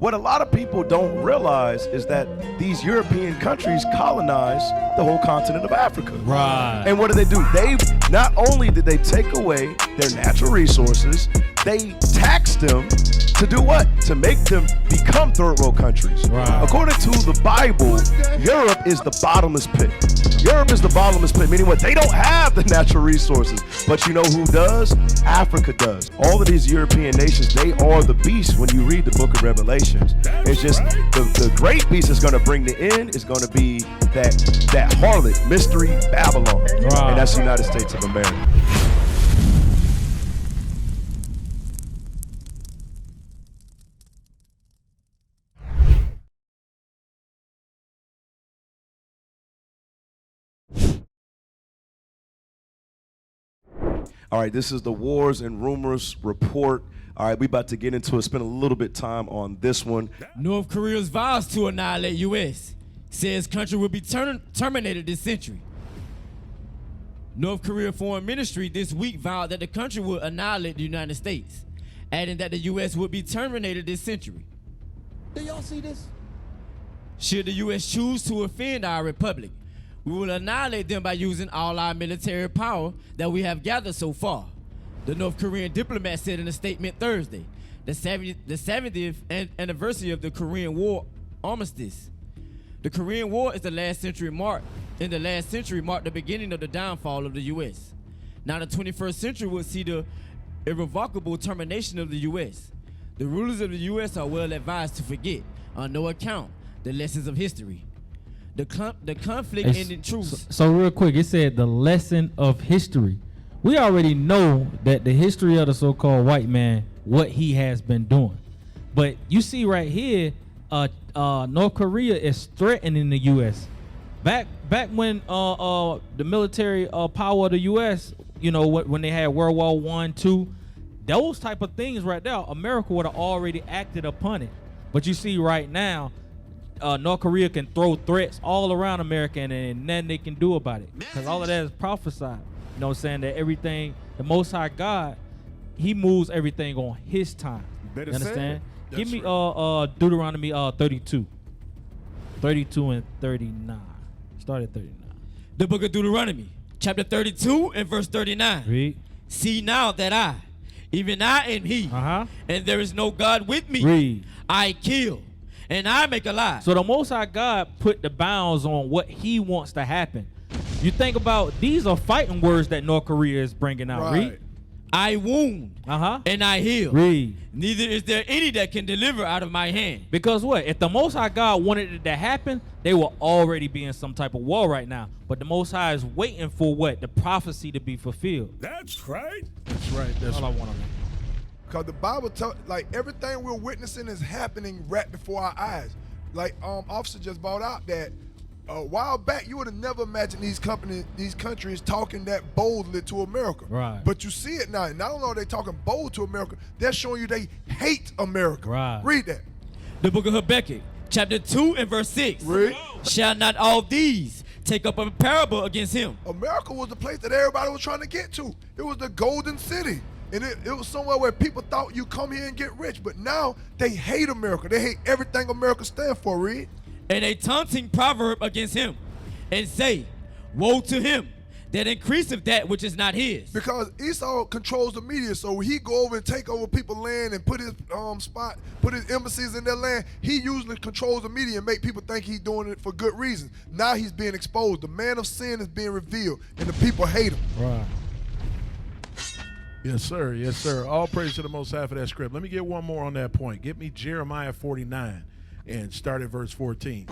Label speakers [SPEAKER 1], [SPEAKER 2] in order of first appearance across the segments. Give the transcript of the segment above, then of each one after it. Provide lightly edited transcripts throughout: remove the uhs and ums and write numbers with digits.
[SPEAKER 1] What a lot of people don't realize is that these European countries colonized the whole continent of Africa.
[SPEAKER 2] Right.
[SPEAKER 1] And what did they do? They not only did they take away their natural resources, they taxed them to do what? To make them become third world countries.
[SPEAKER 2] Right.
[SPEAKER 1] According to the Bible, Europe is the bottomless pit. Europe is the bottomless pit, meaning what? They don't have the natural resources. But you know who does? Africa does. All of these European nations, they are the beast when you read the book of Revelations. It's just the great beast is going to bring the end is going to be that harlot, mystery Babylon.
[SPEAKER 2] Right.
[SPEAKER 1] And that's the United States of America. All right, this is the Wars and Rumors Report. All right, we about to get into it. Spend a little bit time on this one.
[SPEAKER 3] North Korea's vows to annihilate U.S. says country will be terminated this century. North Korea Foreign Ministry this week vowed that the country would annihilate the United States, adding that the U.S. would be terminated this century.
[SPEAKER 4] Do y'all see this?
[SPEAKER 3] Should the U.S. choose to offend our republic, we will annihilate them by using all our military power that we have gathered so far, the North Korean diplomat said in a statement Thursday, the 70th anniversary of the Korean War armistice. The Korean War in the last century marked the beginning of the downfall of the U.S. Now the 21st century will see the irrevocable termination of the U.S. The rulers of the U.S. are well advised to forget, on no account, the lessons of history. The conflict ending truce.
[SPEAKER 2] So real quick, it said the lesson of history. We already know that the history of the so-called white man, what he has been doing. But you see right here, North Korea is threatening the U.S. Back when the military power of the U.S., you know, when they had World War I, II, those type of things right there, America would have already acted upon it. But you see right now, North Korea can throw threats all around America and nothing they can do about it. Because all of that is prophesied. You know what I'm saying? That everything, the Most High God, he moves everything on his time. You understand? Give me Deuteronomy 32. 32 and 39. Start at 39.
[SPEAKER 3] The book of Deuteronomy, chapter 32 and verse 39.
[SPEAKER 2] Read.
[SPEAKER 3] See now that I, even I am he, and there is no God with me.
[SPEAKER 2] Read.
[SPEAKER 3] I kill, and I make alive.
[SPEAKER 2] So the Most High God put the bounds on what he wants to happen. You think about, these are fighting words that North Korea is bringing out.
[SPEAKER 4] Right.
[SPEAKER 2] Read.
[SPEAKER 3] I wound, and I heal.
[SPEAKER 2] Read.
[SPEAKER 3] Neither is there any that can deliver out of my hand.
[SPEAKER 2] Because what? If the Most High God wanted it to happen, they will already be in some type of war right now. But the Most High is waiting for what? The prophecy to be fulfilled.
[SPEAKER 4] That's right.
[SPEAKER 5] That's right. That's
[SPEAKER 2] all I want to know.
[SPEAKER 4] Because the Bible tells, like, everything we're witnessing is happening right before our eyes. Like, officer just brought out that a while back, you would have never imagined these countries talking that boldly to America.
[SPEAKER 2] Right.
[SPEAKER 4] But you see it now. Not only are they talking bold to America, they're showing you they hate America.
[SPEAKER 2] Right.
[SPEAKER 4] Read that.
[SPEAKER 3] The book of Habakkuk, chapter 2 and verse 6.
[SPEAKER 4] Read.
[SPEAKER 3] Shall not all these take up a parable against him?
[SPEAKER 4] America was the place that everybody was trying to get to. It was the golden city. And it was somewhere where people thought you come here and get rich. But now they hate America. They hate everything America stands for. Read.
[SPEAKER 3] And a taunting proverb against him, and say, woe to him that increaseth that which is not his.
[SPEAKER 4] Because Esau controls the media, so when he go over and take over people's land and put his put his embassies in their land, he usually controls the media and make people think he's doing it for good reasons. Now he's being exposed. The man of sin is being revealed, and the people hate him.
[SPEAKER 2] Right.
[SPEAKER 5] Yes, sir. Yes, sir. All praise to the Most High for that script. Let me get one more on that point. Get me Jeremiah 49 and start at verse 14.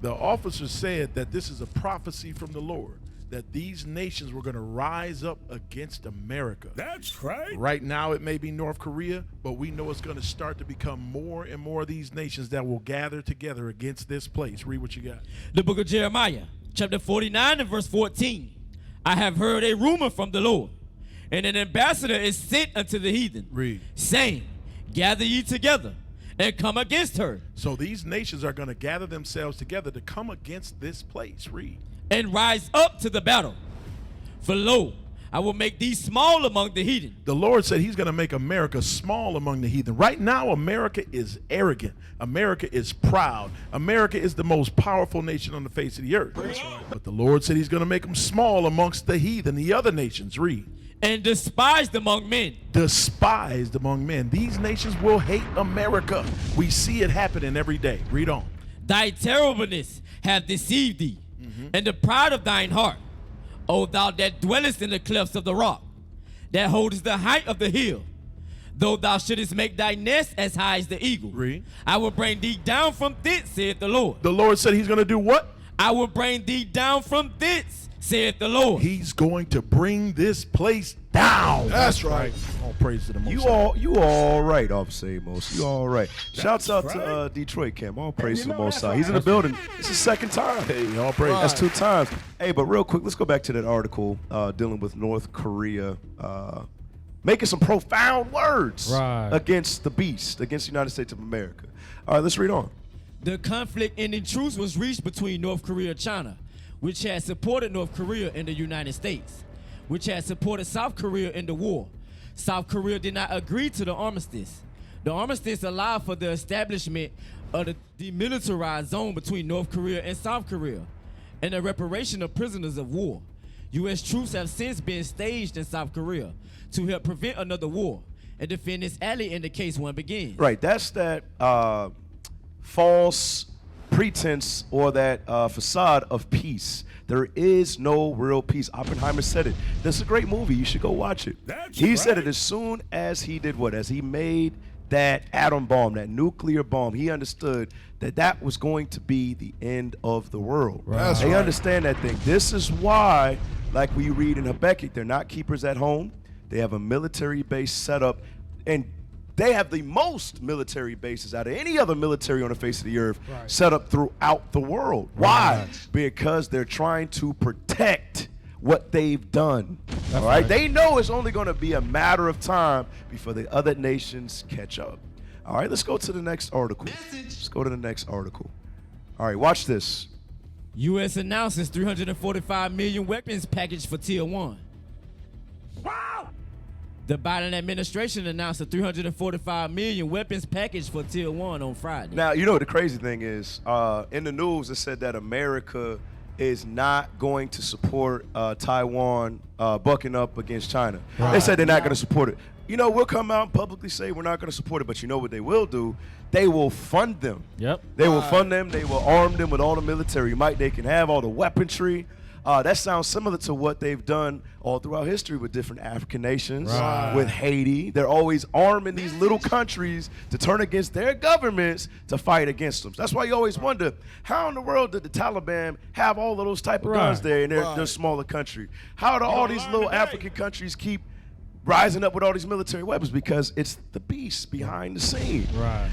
[SPEAKER 5] The officer said that this is a prophecy from the Lord, that these nations were going to rise up against America.
[SPEAKER 4] That's right.
[SPEAKER 5] Right now it may be North Korea, but we know it's going to start to become more and more of these nations that will gather together against this place. Read what you got.
[SPEAKER 3] The book of Jeremiah, chapter 49 and verse 14. I have heard a rumor from the Lord, and an ambassador is sent unto the heathen,
[SPEAKER 5] Read.
[SPEAKER 3] saying, gather ye together and come against her.
[SPEAKER 5] So these nations are going to gather themselves together to come against this place. Read.
[SPEAKER 3] And rise up to the battle. For lo, I will make thee small among the heathen.
[SPEAKER 5] The Lord said he's going to make America small among the heathen. Right now, America is arrogant. America is proud. America is the most powerful nation on the face of the earth. But the Lord said he's going to make them small amongst the heathen, the other nations. Read.
[SPEAKER 3] And despised among men.
[SPEAKER 5] Despised among men. These nations will hate America. We see it happening every day. Read on.
[SPEAKER 3] Thy terribleness hath deceived thee, and the pride of thine heart, O thou that dwellest in the clefts of the rock, that holdest the height of the hill. Though thou shouldest make thy nest as high as the eagle,
[SPEAKER 5] Read.
[SPEAKER 3] I will bring thee down from thence, saith the Lord.
[SPEAKER 5] The Lord said he's going to do what?
[SPEAKER 3] I will bring thee down from thence, saith the Lord.
[SPEAKER 5] He's going to bring this place down.
[SPEAKER 4] That's right.
[SPEAKER 5] All praise to the Most
[SPEAKER 1] You
[SPEAKER 5] High.
[SPEAKER 1] you all right, Officer Amos. You all right. Shouts out to Detroit, Cam. All praise to the Most High. He's in the building. It's his second time.
[SPEAKER 5] Hey, all praise.
[SPEAKER 1] That's 2 times. Hey, but real quick, let's go back to that article dealing with North Korea making some profound words against the beast, against the United States of America. All right, let's read on.
[SPEAKER 3] The conflict ending truce was reached between North Korea and China, which had supported North Korea in the United States, which had supported South Korea in the war. South Korea did not agree to the armistice. The armistice allowed for the establishment of the demilitarized zone between North Korea and South Korea and the reparation of prisoners of war. U.S. troops have since been staged in South Korea to help prevent another war and defend its ally in the case one begins.
[SPEAKER 1] Right, that's that false pretense or that facade of peace. There is no real peace. Oppenheimer said it. This is a great movie. You should go watch it. He said it as soon as he did what? As he made that atom bomb, that nuclear bomb, he understood that that was going to be the end of the world. They understand that thing. This is why, like we read in Habakkuk, they're not keepers at home. They have a military base set up, and they have the most military bases out of any other military on the face of the earth set up throughout the world. Why? Because they're trying to protect what they've done. All right? They know it's only going to be a matter of time before the other nations catch up. All right, let's go to the next article. Let's go to the next article. All right, watch this.
[SPEAKER 3] U.S. announces 345 million weapons package for Tier 1. Wow! The Biden administration announced a 345 million weapons package for Tier 1 on Friday.
[SPEAKER 1] Now, you know what the crazy thing is? In the news, it said that America is not going to support Taiwan bucking up against China. They said they're not going to support it. You know, we'll come out and publicly say we're not going to support it, but you know what they will do? They will fund them. They will fund them. They will arm them with all the military might they can have, all the weaponry. That sounds similar to what they've done all throughout history with different African nations, with Haiti. They're always arming these little countries to turn against their governments to fight against them. That's why you always wonder, how in the world did the Taliban have all of those type of guns there in their smaller country? How do all these little African countries keep rising up with all these military weapons? Because it's the beast behind the scene.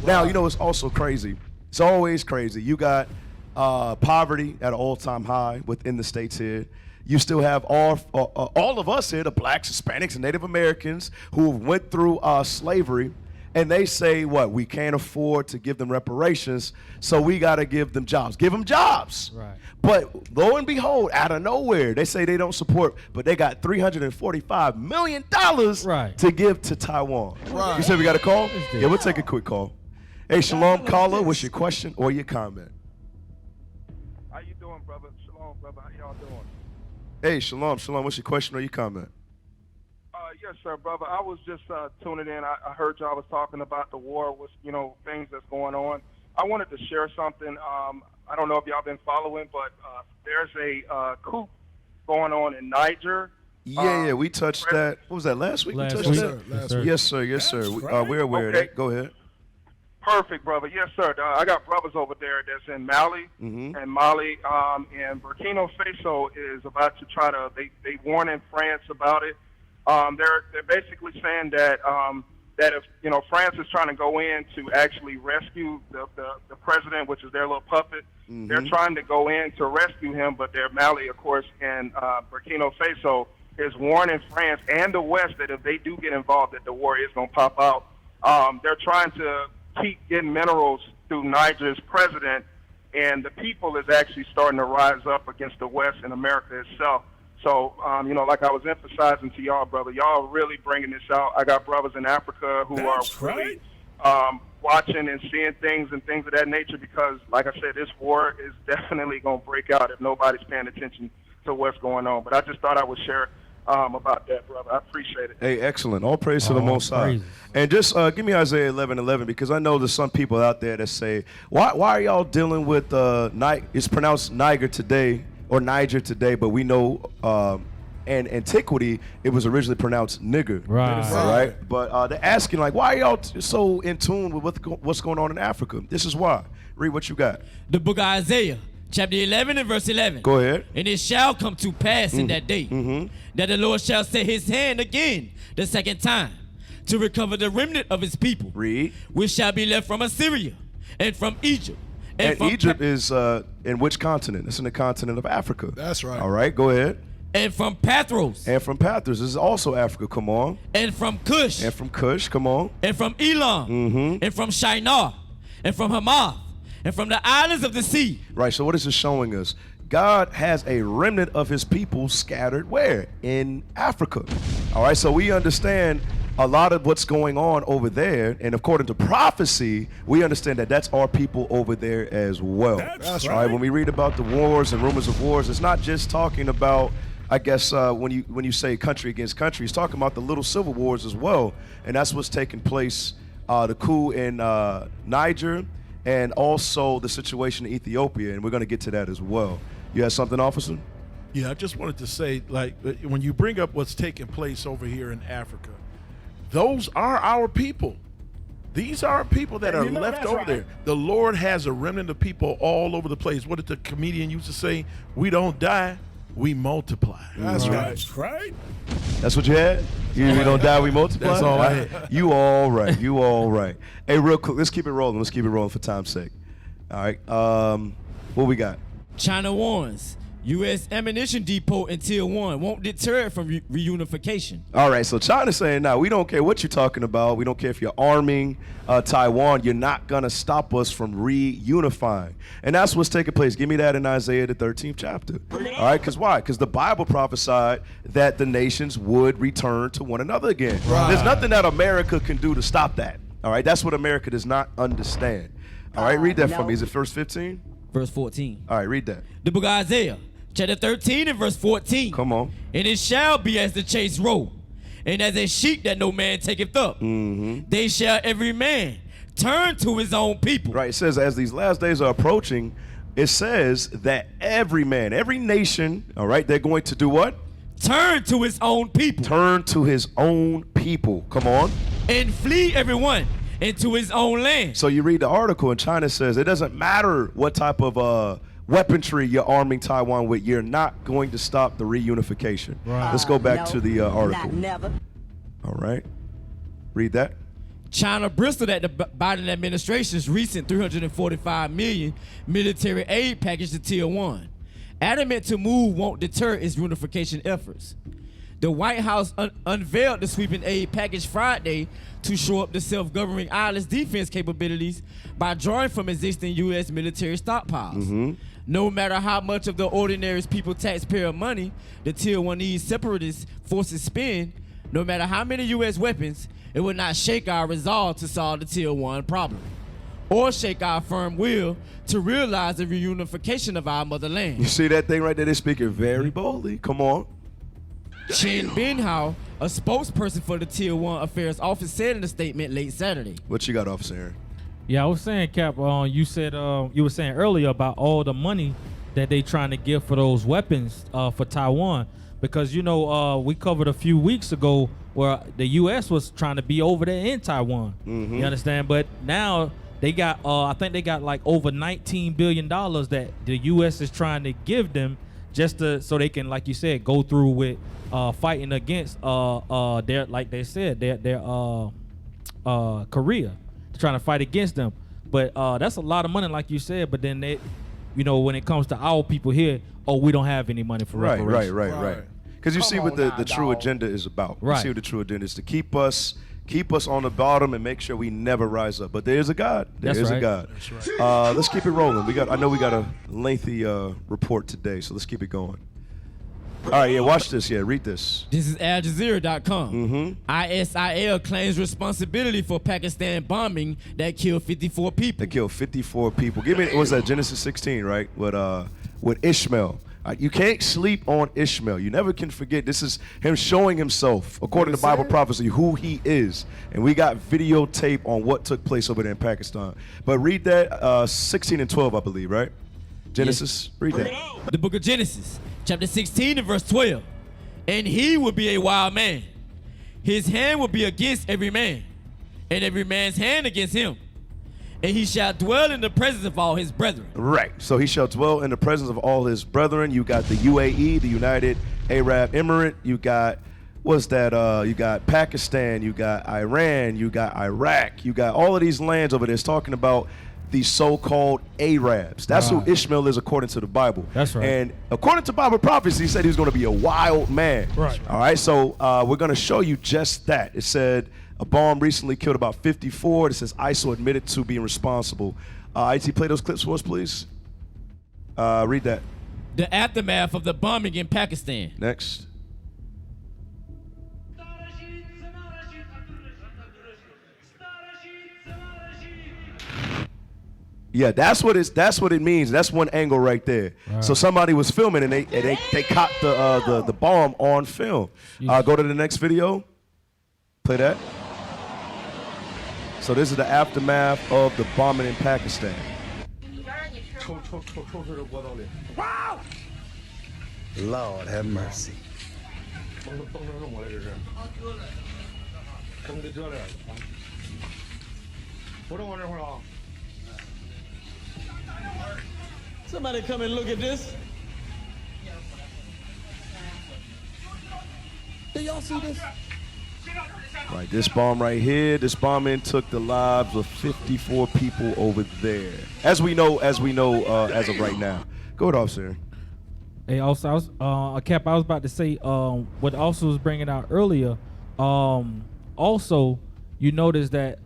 [SPEAKER 1] Now, you know, it's also crazy. It's always crazy. You got poverty at an all-time high within the states here. You still have all of us here, the blacks, Hispanics, and Native Americans who went through slavery, and they say, what, we can't afford to give them reparations, so we got to give them jobs. Give them jobs. But lo and behold, out of nowhere, they say they don't support, but they got $345 million to give to Taiwan. You said we got a call? Yeah, we'll take a quick call. Hey, Shalom, caller, what's your question or your comment?
[SPEAKER 6] How you doing, brother? Shalom, brother. How y'all doing?
[SPEAKER 1] Hey, Shalom, what's your question or your comment?
[SPEAKER 6] Yes, sir, brother. I was just tuning in. I heard y'all was talking about the war, with things that's going on. I wanted to share something. I don't know if y'all been following, but there's a coup going on in Niger.
[SPEAKER 1] Yeah, we touched that. What was that, last week?
[SPEAKER 2] Last
[SPEAKER 1] we touched
[SPEAKER 2] week.
[SPEAKER 1] that? Yes, sir. We're aware of that. Go ahead.
[SPEAKER 6] Perfect, brother. Yes, sir. I got brothers over there that's in Mali, and Mali, and Burkina Faso is about to try to. They warning France about it. They're basically saying that that if France is trying to go in to actually rescue the president, which is their little puppet, they're trying to go in to rescue him, but they're Mali, of course, and Burkina Faso is warning France and the West that if they do get involved, that the war is going to pop out. They're trying to keep getting minerals through Niger's president, and the people is actually starting to rise up against the West and America itself. So, like I was emphasizing to y'all, brother, y'all really bringing this out. I got brothers in Africa who are really watching and seeing things and things of that nature because, like I said, this war is definitely going to break out if nobody's paying attention to what's going on. But I just thought I would share about that, brother. I appreciate it.
[SPEAKER 1] Hey, excellent. All praise to the Most High. And just give me Isaiah 11:11 because I know there's some people out there that say, why are y'all dealing with it's pronounced Niger today or Niger today, but we know in antiquity it was originally pronounced nigger. Right. But they're asking like, why are y'all so in tune with what's going on in Africa? This is why. Read what you got.
[SPEAKER 3] The book of Isaiah, chapter 11 and verse 11.
[SPEAKER 1] Go ahead.
[SPEAKER 3] And it shall come to pass in that day that the Lord shall set his hand again the second time to recover the remnant of his people.
[SPEAKER 1] Read.
[SPEAKER 3] Which shall be left from Assyria and from Egypt.
[SPEAKER 1] And Egypt is in which continent? It's in the continent of Africa.
[SPEAKER 4] That's right.
[SPEAKER 1] All right, go ahead.
[SPEAKER 3] And from Pathros.
[SPEAKER 1] And from Pathros. This is also Africa. Come on.
[SPEAKER 3] And from Cush.
[SPEAKER 1] And from Cush. Come on.
[SPEAKER 3] And from Elam. And from Shinar. And from Hamath. And from the islands of the sea.
[SPEAKER 1] Right, so what is this showing us? God has a remnant of his people scattered where? In Africa. All right, so we understand a lot of what's going on over there, and according to prophecy, we understand that that's our people over there as well.
[SPEAKER 5] That's
[SPEAKER 1] right. When we read about the wars and rumors of wars, it's not just talking about, I guess, when you say country against country, it's talking about the little civil wars as well, and that's what's taking place, the coup in Niger, and also the situation in Ethiopia, and we're going to get to that as well. You have something, officer?
[SPEAKER 5] Yeah, I just wanted to say, like, when you bring up what's taking place over here in Africa, those are our people. These are people that are left over there. The Lord has a remnant of people all over the place. What did the comedian used to say? We don't die, we multiply.
[SPEAKER 4] That's right.
[SPEAKER 5] That's right.
[SPEAKER 1] That's what you had? We don't die, we multiply?
[SPEAKER 5] That's all I had.
[SPEAKER 1] You all right. You all right. Hey, real quick, let's keep it rolling. Let's keep it rolling for time's sake. All right. What we got?
[SPEAKER 3] China warns U.S. ammunition depot in Tier 1 won't deter it from reunification.
[SPEAKER 1] All right, so China's saying, now, we don't care what you're talking about. We don't care if you're arming Taiwan. You're not going to stop us from reunifying. And that's what's taking place. Give me that in Isaiah, the 13th chapter. All right, because why? Because the Bible prophesied that the nations would return to one another again. Right. There's nothing that America can do to stop that. All right, that's what America does not understand. All right, read that for me. Is it verse 15?
[SPEAKER 3] Verse 14.
[SPEAKER 1] All right, read that.
[SPEAKER 3] The book of Isaiah, chapter 13 and verse 14.
[SPEAKER 1] Come on.
[SPEAKER 3] And it shall be as the chase roe, and as a sheep that no man taketh up. They shall every man turn to his own people.
[SPEAKER 1] Right, it says as these last days are approaching, it says that every man, every nation, all right, they're going to do what?
[SPEAKER 3] Turn to his own people.
[SPEAKER 1] Turn to his own people. Come on.
[SPEAKER 3] And flee everyone into his own land.
[SPEAKER 1] So you read the article and China says it doesn't matter what type of weaponry you're arming Taiwan with, you're not going to stop the reunification. Right. Let's go back to the article.
[SPEAKER 7] Never.
[SPEAKER 1] All right. Read that.
[SPEAKER 3] China bristled at the Biden administration's recent $345 million military aid package to Tier 1. Adamant to move won't deter its unification efforts. The White House unveiled the sweeping aid package Friday to shore up the self-governing island's defense capabilities by drawing from existing U.S. military stockpiles. No matter how much of the ordinary people taxpayer money the Tier 1E separatist forces spend, no matter how many U.S. weapons, it will not shake our resolve to solve the Tier 1 problem, or shake our firm will to realize the reunification of our motherland.
[SPEAKER 1] You see that thing right there? They're speaking very boldly. Come on.
[SPEAKER 3] Chen Binhao, a spokesperson for the Tier 1 Affairs Office, said in a statement late Saturday.
[SPEAKER 1] What you got, Officer Aaron?
[SPEAKER 2] Yeah, I was saying, Cap, you said you were saying earlier about all the money that they trying to give for those weapons for Taiwan, because we covered a few weeks ago where the U.S. was trying to be over there in Taiwan. You understand? But now they got, I think they got like over $19 billion that the U.S. is trying to give them just so they can, like you said, go through with fighting against their, like they said, their Korea, trying to fight against them. But that's a lot of money, like you said. But then they, when it comes to our people here, we don't have any money for reparations.
[SPEAKER 1] Right. Because you see what the true agenda is about.
[SPEAKER 2] Right.
[SPEAKER 1] You see what the true agenda is, to keep us on the bottom and make sure we never rise up. But there is a God. There is a God. That's right. Let's keep it rolling. I know we got a lengthy report today, so let's keep it going. All right, yeah, watch this. Yeah, read this.
[SPEAKER 3] This is AlJazeera.com.
[SPEAKER 1] Mm-hmm.
[SPEAKER 3] ISIL claims responsibility for Pakistan bombing that killed 54 people.
[SPEAKER 1] They killed 54 people. Give me, what was that, Genesis 16, right? With Ishmael. You can't sleep on Ishmael. You never can forget. This is him showing himself, according to Bible prophecy, who he is. And we got videotape on what took place over there in Pakistan. But read that 16 and 12, I believe, right? Genesis, read that.
[SPEAKER 3] The book of Genesis, chapter 16 and verse 12. And he will be a wild man. His hand will be against every man, and every man's hand against him. And he shall dwell in the presence of all his brethren.
[SPEAKER 1] Right. So he shall dwell in the presence of all his brethren. You got the UAE, the United Arab Emirate. You got, what's that? You got Pakistan. You got Iran. You got Iraq. You got all of these lands over there. It's talking about the so-called Arabs. That's who Ishmael is according to the Bible.
[SPEAKER 2] That's right.
[SPEAKER 1] And according to Bible prophecy, he said he was going to be a wild man.
[SPEAKER 2] Right.
[SPEAKER 1] All right. So we're going to show you just that. It said a bomb recently killed about 54. It says ISIL admitted to being responsible. IT, play those clips for us, please. Read that.
[SPEAKER 3] The aftermath of the bombing in Pakistan.
[SPEAKER 1] Next. Yeah, that's what it means. That's one angle right there. Right. So somebody was filming and they caught the bomb on film. Go to the next video. Play that. So this is the aftermath of the bombing in Pakistan.
[SPEAKER 7] Lord have mercy.
[SPEAKER 3] Somebody come and look at this.
[SPEAKER 7] Do y'all see this?
[SPEAKER 1] Right, this bomb right here, this bombing took the lives of 54 people over there. As we know, as of right now. Go ahead, officer.
[SPEAKER 2] Hey, also, Cap, I was about to say what also was bringing out earlier. Also, you notice that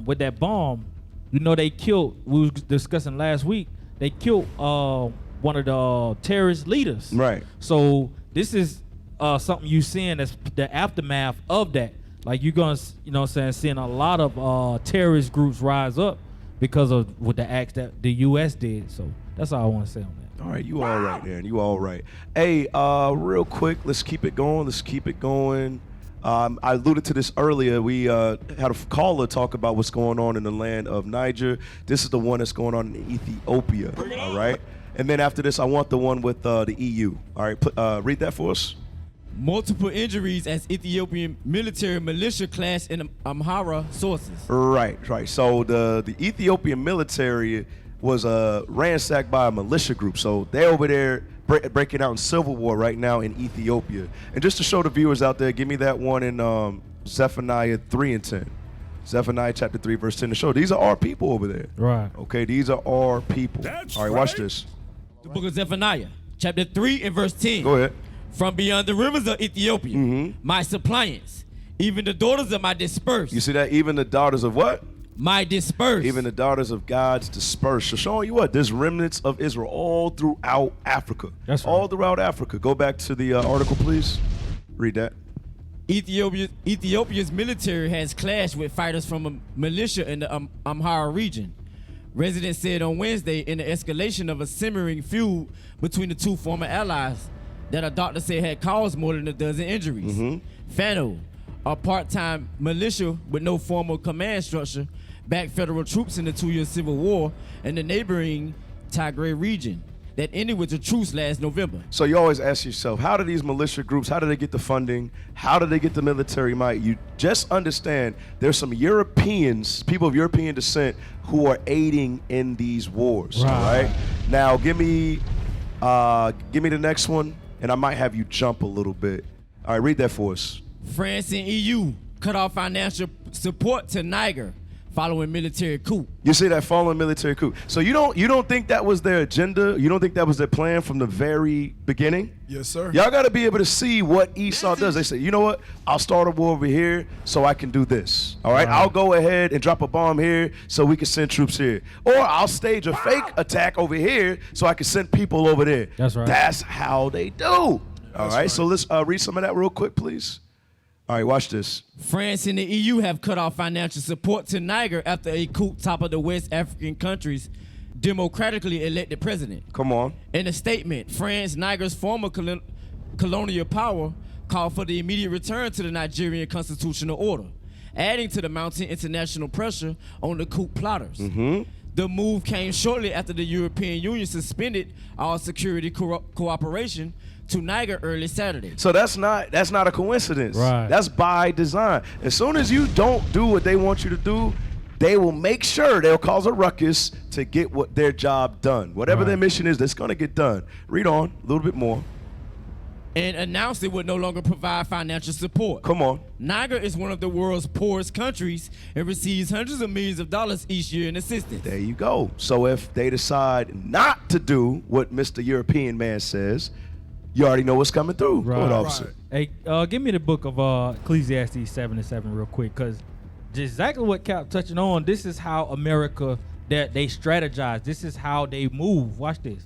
[SPEAKER 2] with that bomb, you know, they killed, we were discussing last week, they killed one of the terrorist leaders.
[SPEAKER 1] Right.
[SPEAKER 2] So this is something you seeing as the aftermath of that. Like you're gonna, you know what I'm saying, seeing a lot of terrorist groups rise up because of what the acts that the U.S. did. So that's all I want to say on that.
[SPEAKER 1] All right, you all right, man. You all right. Hey, real quick, let's keep it going. I alluded to this earlier. We had a caller talk about what's going on in the land of Niger. This is the one that's going on in Ethiopia. All right. And then after this, I want the one with the EU. All right, read that for us.
[SPEAKER 3] Multiple injuries as Ethiopian military militia clashed in Amhara sources.
[SPEAKER 1] Right. So the Ethiopian military was ransacked by a militia group. So they're over there breaking out in civil war right now in Ethiopia. And just to show the viewers out there, give me that one in Zephaniah 3 and 10. Zephaniah chapter 3 verse 10 to show these are our people over there.
[SPEAKER 2] Right.
[SPEAKER 1] Okay, these are our people. All right, watch this.
[SPEAKER 3] The book of Zephaniah, chapter 3 and verse 10.
[SPEAKER 1] Go ahead.
[SPEAKER 3] From beyond the rivers of Ethiopia, my suppliants, even the daughters of my dispersed.
[SPEAKER 1] You see that? Even the daughters of what?
[SPEAKER 3] My dispersed.
[SPEAKER 1] Even the daughters of God's dispersed. So showing you what? There's remnants of Israel all throughout Africa.
[SPEAKER 2] That's right.
[SPEAKER 1] All throughout Africa. Go back to the article, please. Read that.
[SPEAKER 3] Ethiopia's military has clashed with fighters from a militia in the Amhara region. Residents said on Wednesday in the escalation of a simmering feud between the two former allies that a doctor said had caused more than a dozen injuries. Fano, a part-time militia with no formal command structure, backed federal troops in the 2-year civil war in the neighboring Tigray region that ended with a truce last November.
[SPEAKER 1] So you always ask yourself, how do these militia groups, how do they get the funding? How do they get the military might? You just understand there's some Europeans, people of European descent, who are aiding in these wars.
[SPEAKER 2] Right.
[SPEAKER 1] All right. Now give me the next one, and I might have you jump a little bit. All right, read that for us.
[SPEAKER 3] France and EU cut off financial support to Niger following military coup.
[SPEAKER 1] You see that following military coup. So you don't think that was their agenda? You don't think that was their plan from the very beginning?
[SPEAKER 4] Yes, sir.
[SPEAKER 1] Y'all got to be able to see what Esau does. They say, you know what? I'll start a war over here so I can do this. All right? I'll go ahead and drop a bomb here so we can send troops here. Or I'll stage a fake attack over here so I can send people over there.
[SPEAKER 2] That's right.
[SPEAKER 1] That's how they do. All right, so let's read some of that real quick, please. All right, watch this.
[SPEAKER 3] France and the EU have cut off financial support to Niger after a coup top of the West African country's democratically elected president.
[SPEAKER 1] Come on.
[SPEAKER 3] In a statement, France, Niger's former colonial power, called for the immediate return to the Nigerian constitutional order, adding to the mounting international pressure on the coup plotters. The move came shortly after the European Union suspended all security cooperation to Niger early Saturday.
[SPEAKER 1] So that's not a coincidence.
[SPEAKER 2] Right.
[SPEAKER 1] That's by design. As soon as you don't do what they want you to do, they will make sure they'll cause a ruckus to get what their job done. Whatever their mission is, that's going to get done. Read on a little bit more.
[SPEAKER 3] And announced it would no longer provide financial support.
[SPEAKER 1] Come on.
[SPEAKER 3] Niger is one of the world's poorest countries and receives hundreds of millions of dollars each year in assistance.
[SPEAKER 1] There you go. So if they decide not to do what Mr. European man says, you already know what's coming through.
[SPEAKER 2] Right.
[SPEAKER 1] Go ahead, officer.
[SPEAKER 2] Hey, give me the book of Ecclesiastes 7:7 real quick, because exactly what Cap touching on. This is how America that they strategize. This is how they move. Watch this.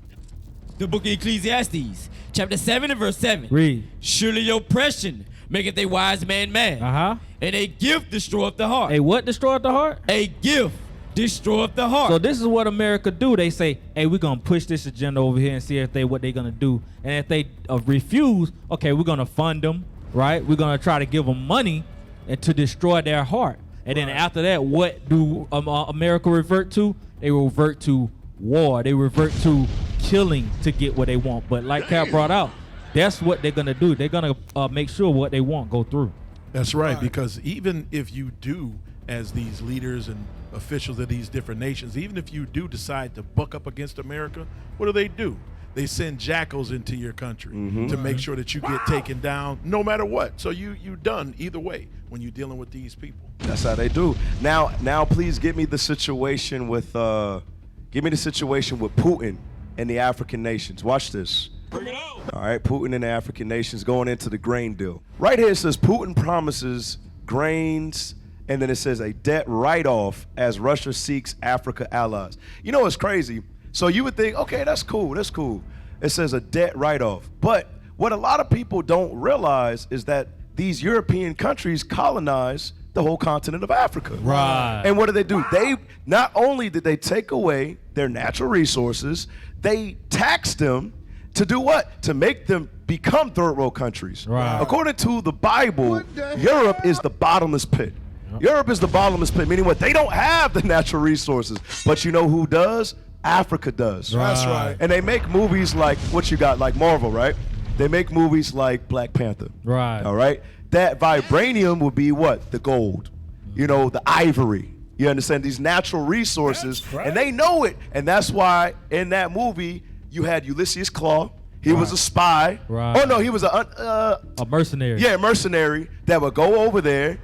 [SPEAKER 3] The book of Ecclesiastes, chapter 7 and verse 7.
[SPEAKER 2] Read.
[SPEAKER 3] Surely oppression maketh a wise man mad, and a gift destroyeth the heart.
[SPEAKER 2] Hey, what destroyed the heart?
[SPEAKER 3] A gift destroyeth the heart.
[SPEAKER 2] So this is what America do. They say, hey, we're going to push this agenda over here and see if what they're going to do. And if they refuse, okay, we're going to fund them, right? We're going to try to give them money and to destroy their heart. And then after that, what do America revert to? They revert to war. They revert to killing to get what they want. But like Cap brought out, that's what they're going to do. They're going to make sure what they want go through.
[SPEAKER 5] That's right, because even if you do, as these leaders and officials of these different nations, even if you do decide to buck up against America, what do? They send jackals into your country to make sure that you get taken down no matter what. So you done either way when you're dealing with these people.
[SPEAKER 1] That's how they do. Now please give me the situation with Putin and the African nations. Watch this.
[SPEAKER 3] Bring it on.
[SPEAKER 1] All right, Putin and the African nations going into the grain deal. Right here it says Putin promises grains, and then it says a debt write-off as Russia seeks Africa allies. You know what's crazy? So you would think, okay, that's cool. It says a debt write-off. But what a lot of people don't realize is that these European countries colonized the whole continent of Africa.
[SPEAKER 2] Right.
[SPEAKER 1] And what did they do? They not only did they take away their natural resources, they taxed them to do what? To make them become third world countries.
[SPEAKER 2] Right.
[SPEAKER 1] According to the Bible, Europe is the bottomless pit. Europe is the bottomless pit, meaning what? They don't have the natural resources. But you know who does? Africa does.
[SPEAKER 2] Right.
[SPEAKER 4] That's right.
[SPEAKER 1] And they make movies like what you got, like Marvel, right? They make movies like Black Panther.
[SPEAKER 2] Right.
[SPEAKER 1] All right. That vibranium would be what? The gold. You know, the ivory. You understand? These natural resources.
[SPEAKER 5] That's right.
[SPEAKER 1] And they know it. And that's why in that movie, you had Ulysses Claw. He was a spy.
[SPEAKER 2] Right.
[SPEAKER 1] Oh, no, he was a
[SPEAKER 2] mercenary.
[SPEAKER 1] yeah, mercenary that would go over there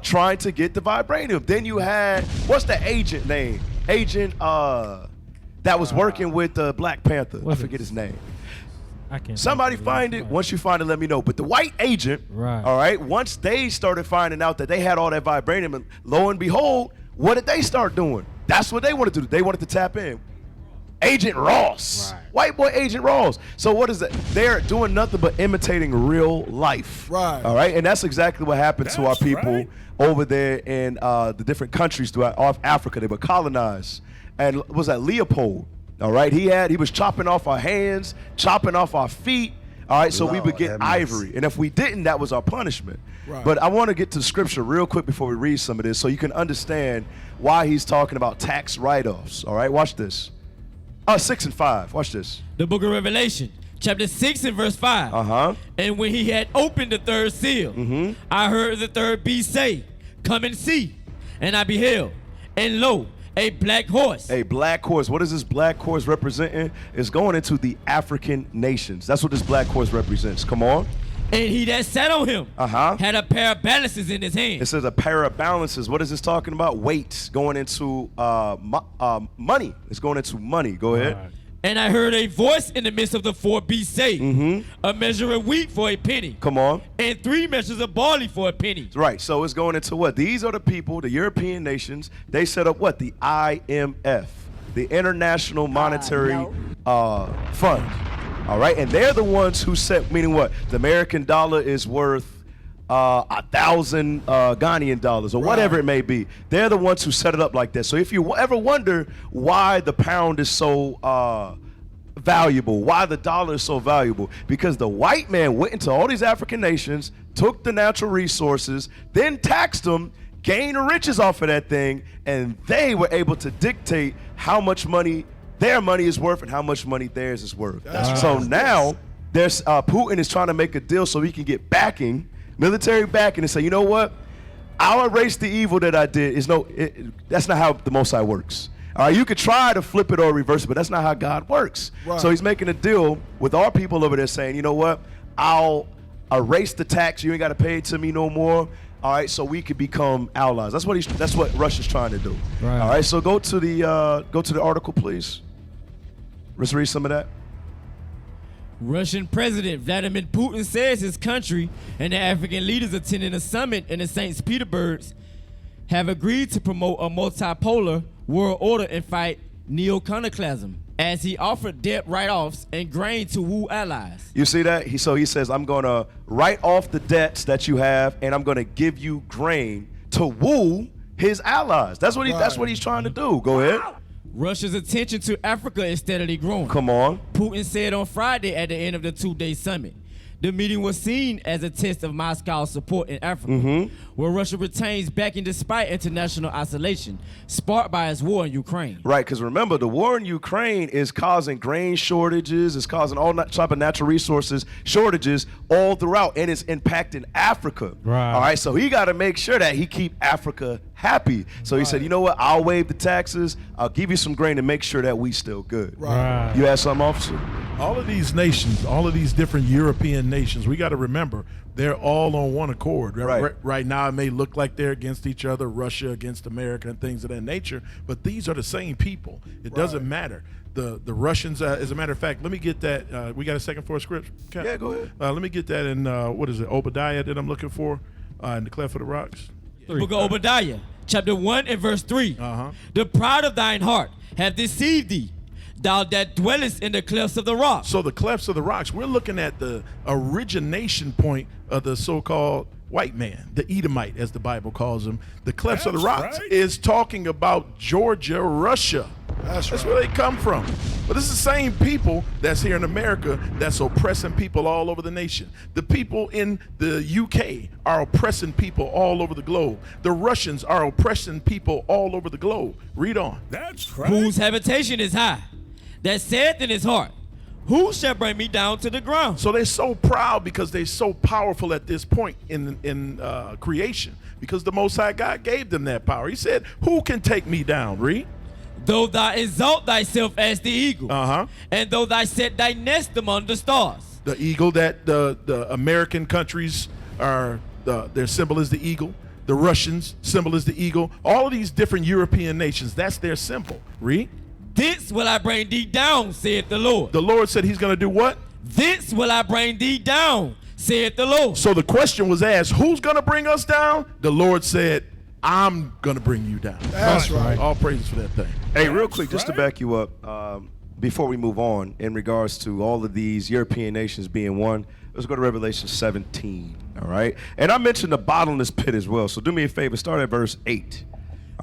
[SPEAKER 1] trying to get the vibranium. Then you had, what's the agent name? Agent that was working with Black Panther. I forget his name.
[SPEAKER 2] I can't.
[SPEAKER 1] Somebody find it. Once you find it, let me know. But the white agent,
[SPEAKER 2] Right.
[SPEAKER 1] all right, once they started finding out that they had all that vibranium, and lo and behold, what did they start doing? That's what they wanted to do. They wanted to tap in. Agent Ross.
[SPEAKER 2] Right.
[SPEAKER 1] White boy Agent Ross. So what is that? They're doing nothing but imitating real life.
[SPEAKER 4] Right.
[SPEAKER 1] All right. And that's exactly what happened to our
[SPEAKER 5] That's
[SPEAKER 1] people
[SPEAKER 5] right.
[SPEAKER 1] over there in the different countries throughout Africa. They were colonized. And what was that? Leopold. All right. He was chopping off our hands, chopping off our feet. All right. So we would
[SPEAKER 7] Lord
[SPEAKER 1] get
[SPEAKER 7] have mercy.
[SPEAKER 1] ivory. And if we didn't, that was our punishment.
[SPEAKER 4] Right.
[SPEAKER 1] But I want to get to scripture real quick before we read some of this so you can understand why he's talking about tax write-offs. All right. Watch this. 6 and 5. Watch this.
[SPEAKER 3] The book of Revelation, chapter 6 and verse 5.
[SPEAKER 1] Uh-huh.
[SPEAKER 3] And when he had opened the third seal, I heard the third beast say, come and see. And I beheld, and lo, a black horse.
[SPEAKER 1] A black horse. What is this black horse representing? It's going into the African nations. That's what this black horse represents. Come on.
[SPEAKER 3] And he that sat on him had a pair of balances in his hand.
[SPEAKER 1] It says a pair of balances. What is this talking about? Weight going into money. It's going into money. Go ahead.
[SPEAKER 2] Right.
[SPEAKER 3] And I heard a voice in the midst of the four beasts say, a measure of wheat for a penny,
[SPEAKER 1] Come on.
[SPEAKER 3] and 3 measures of barley for a penny.
[SPEAKER 1] Right. So it's going into what? These are the people, the European nations. They set up what? The IMF, the International Monetary Fund. All right, and they're the ones who set, meaning what? The American dollar is worth 1,000 Ghanaian dollars or whatever it may be. They're the ones who set it up like that. So if you ever wonder why the pound is so valuable, why the dollar is so valuable, because the white man went into all these African nations, took the natural resources, then taxed them, gained riches off of that thing, and they were able to dictate how much money their money is worth and how much money theirs is worth. So now there's Putin is trying to make a deal so he can get backing, military backing, and say, you know what? I'll erase the evil that I did. That's not how the Most High works. All right, you could try to flip it or reverse it, but that's not how God works. Right. So he's making a deal with our people over there saying, you know what? I'll erase the tax. You ain't got to pay it to me no more. All right, so we could become allies. That's what Russia's trying to do. Right. All right, so go to the article, please. Let's read some of that.
[SPEAKER 3] Russian President Vladimir Putin says his country and the African leaders attending a summit in the St. Petersburg have agreed to promote a multipolar world order and fight neoconoclasm, as he offered debt write-offs and grain to woo allies.
[SPEAKER 1] You see that? He says, I'm going to write off the debts that you have, and I'm going to give you grain to woo his allies. That's what he's trying to do. Go ahead.
[SPEAKER 3] Russia's attention to Africa is steadily growing.
[SPEAKER 1] Come on.
[SPEAKER 3] Putin said on Friday at the end of the two-day summit. The meeting was seen as a test of Moscow's support in Africa, where Russia retains backing despite international isolation, sparked by its war in Ukraine.
[SPEAKER 1] Right, because remember, the war in Ukraine is causing grain shortages, it's causing all type of natural resources shortages all throughout, and it's impacting Africa. Right. All right, so he got to make sure that he keep Africa happy. So he said, you know what, I'll waive the taxes, I'll give you some grain to make sure that we still good. Right. You had something, officer?
[SPEAKER 5] All of these nations, all of these different European nations, we got to remember, they're all on one accord. Right now, it may look like they're against each other, Russia against America and things of that nature, but these are the same people. It doesn't matter. The Russians, as a matter of fact, let me get that. We got a second for a script?
[SPEAKER 1] Yeah, go ahead.
[SPEAKER 5] Let me get that in, what is it, Obadiah that I'm looking for, in the Cleft of the Rocks.
[SPEAKER 3] Book of Obadiah, chapter 1 and verse 3. The pride of thine heart hath deceived thee, thou that dwellest in the clefts of the rock.
[SPEAKER 5] So the clefts of the rocks, we're looking at the origination point of the so-called white man, the Edomite, as the Bible calls him. The clefts of the rocks is talking about Georgia, Russia. That's where they come from. But this is the same people that's here in America that's oppressing people all over the nation. The people in the UK are oppressing people all over the globe. The Russians are oppressing people all over the globe. Read on.
[SPEAKER 3] That's right. Whose habitation is high, that saith in his heart, who shall bring me down to the ground?
[SPEAKER 5] So they're so proud because they're so powerful at this point in creation, because the Most High God gave them that power. He said, who can take me down? Read.
[SPEAKER 3] Though thou exalt thyself as the eagle, and though thou set thy nest among the stars.
[SPEAKER 5] The eagle, that the American countries are, their symbol is the eagle. The Russians' symbol is the eagle. All of these different European nations, that's their symbol. Read.
[SPEAKER 3] This will I bring thee down, saith the Lord.
[SPEAKER 5] The Lord said he's going to do what?
[SPEAKER 3] This will I bring thee down, saith the Lord.
[SPEAKER 5] So the question was asked, who's going to bring us down? The Lord said, I'm going to bring you down.
[SPEAKER 4] That's right.
[SPEAKER 5] All praises for that thing.
[SPEAKER 1] Hey, real quick, just to back you up, before we move on, in regards to all of these European nations being one, let's go to Revelation 17, all right? And I mentioned the bottomless pit as well, so do me a favor, start at verse 8.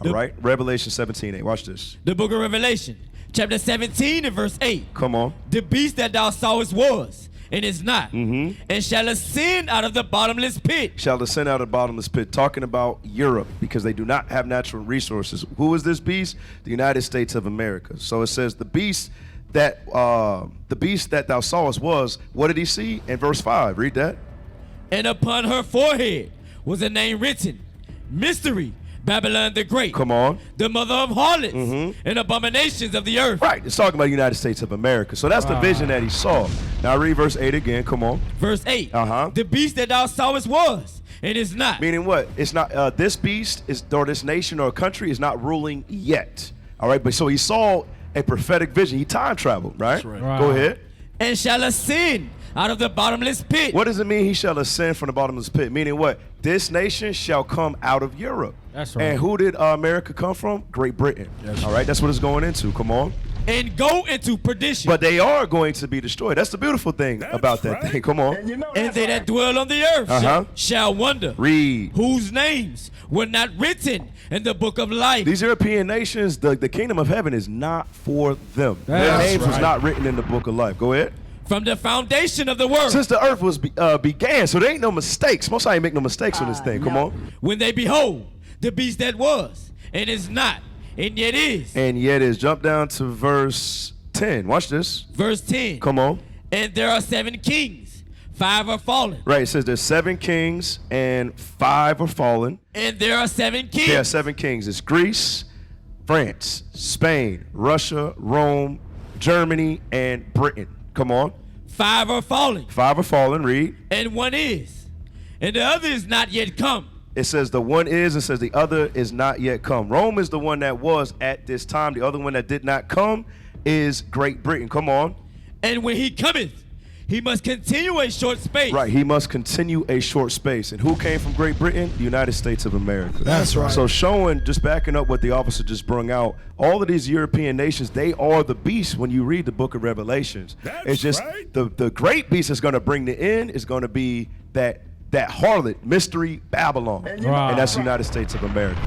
[SPEAKER 1] All right, Revelation 17:8. Watch this.
[SPEAKER 3] The book of Revelation, chapter 17 and verse 8.
[SPEAKER 1] Come on.
[SPEAKER 3] The beast that thou sawest was, and is not, and shall ascend out of the bottomless pit.
[SPEAKER 1] Shall ascend out of the bottomless pit. Talking about Europe, because they do not have natural resources. Who is this beast? The United States of America. So it says the beast that thou sawest was. What did he see? In verse 5. Read that.
[SPEAKER 3] And upon her forehead was a name written, Mystery, Babylon the Great.
[SPEAKER 1] Come on.
[SPEAKER 3] The mother of harlots and abominations of the earth.
[SPEAKER 1] Right. It's talking about the United States of America. So that's the vision that he saw. Now read verse 8 again. Come on.
[SPEAKER 3] Verse 8. The beast that thou sawest was, and is not.
[SPEAKER 1] Meaning what? It's not. This beast is, or this nation or country is not ruling yet. All right. But so he saw a prophetic vision. He time traveled. Right. That's right. Go ahead.
[SPEAKER 3] And shall ascend out of the bottomless pit.
[SPEAKER 1] What does it mean he shall ascend from the bottomless pit? Meaning what? This nation shall come out of Europe.
[SPEAKER 2] That's right.
[SPEAKER 1] And who did America come from? Great Britain. All right, that's what it's going into. Come on.
[SPEAKER 3] and go into perdition.
[SPEAKER 1] But they are going to be destroyed. That's the beautiful thing about that thing. Come on.
[SPEAKER 3] And they that dwell on the earth shall wonder
[SPEAKER 1] Read.
[SPEAKER 3] whose names were not written in the book of life.
[SPEAKER 1] These European nations, the kingdom of heaven is not for them. Their
[SPEAKER 2] That's
[SPEAKER 1] names was
[SPEAKER 2] right.
[SPEAKER 1] not written in the book of life. Go ahead.
[SPEAKER 3] From the foundation of the world,
[SPEAKER 1] Since the earth was began, so there ain't no mistakes. Most I ain't make no mistakes on this thing. Come on.
[SPEAKER 3] when they behold the beast that was, and is not, and yet is.
[SPEAKER 1] And yet is. Jump down to verse 10. Watch this.
[SPEAKER 3] Verse 10.
[SPEAKER 1] Come on.
[SPEAKER 3] And there are 7 kings, 5 are fallen.
[SPEAKER 1] Right. It says there's 7 kings and 5 are fallen.
[SPEAKER 3] And there are 7 kings.
[SPEAKER 1] There are 7 kings. It's Greece, France, Spain, Russia, Rome, Germany, and Britain. Come on.
[SPEAKER 3] 5 are fallen.
[SPEAKER 1] 5 are fallen. Read.
[SPEAKER 3] And 1 is. And the other is not yet come.
[SPEAKER 1] It says the one is, and says the other is not yet come. Rome is the one that was at this time. The other one that did not come is Great Britain. Come on.
[SPEAKER 3] And when he cometh, he must continue a short space.
[SPEAKER 1] Right. He must continue a short space. And who came from Great Britain? The United States of America.
[SPEAKER 4] That's right.
[SPEAKER 1] So showing, just backing up what the officer just brung out, all of these European nations, they are the beast when you read the book of Revelations. It's just the great beast is going to bring the end is going to be that harlot, mystery Babylon. And that's the United States of America.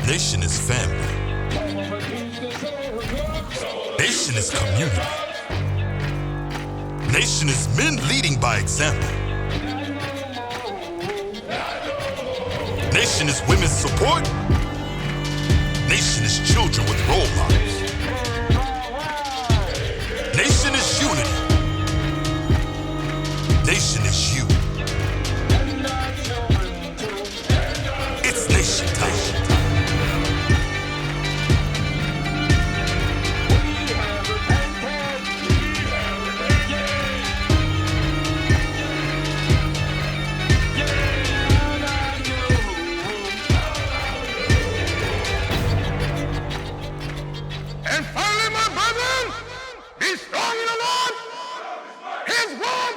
[SPEAKER 8] Nation is family. Nation is community. Nation is men leading by example. Nation is women's support. Nation is children with role models. Nation is unity. Nation is you. It's nation time.
[SPEAKER 9] And finally, my brethren, be strong in the Lord, His word,